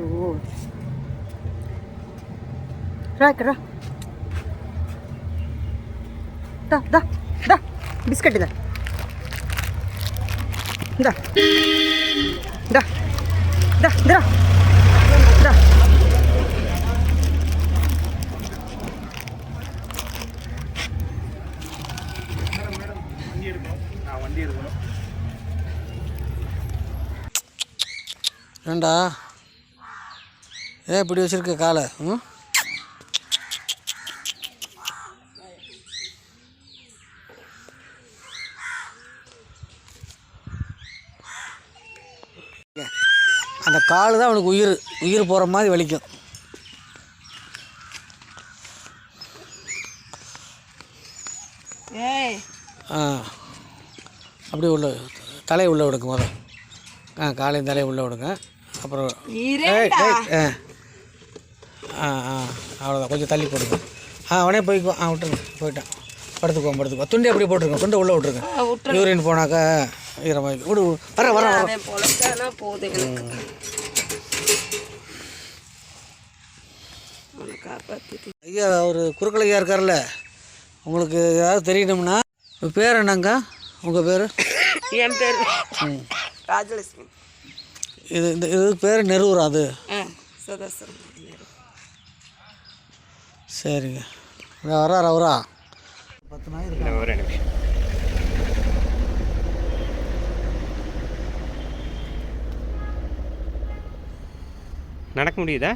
ஓ ராக்கரா டா டா டா பிஸ்கட் இதா டா டா டா டா டா ஏண்டா ஏன் இப்படி வச்சுருக்க காலை? ம் அந்த கால் தான் அவனுக்கு உயிர் போகிற மாதிரி வலிக்கும். அப்படியே உள்ள தலையை உள்ளே விடுங்க முதல். காலையும் தலையை உள்ளே விடுங்க. அப்புறம் அவ்வளோதான், கொஞ்சம் தள்ளி போடுங்க. அவனே போய்க்கோ. விட்டுருங்க, போயிட்டான். படுத்துக்கோ. துண்டை அப்படியே போட்டுருங்க, துண்டை உள்ளே விட்ருங்க. யூரின் போனாக்கா ஈரமாக விடு. வர ஐயா, அவர் குறுக்கலையா இருக்கார்ல, உங்களுக்கு ஏதாவது தெரியணும்னா பேர் என்னங்க? உங்கள் பேர்? என் பேர் ராஜலட்சுமி. இது பேர் நெரூரா? அது சரிங்க. வரார் அவரா? 10 நாள் இருக்கு. ஒரு நிமிஷம். நடக்க முடியுதா?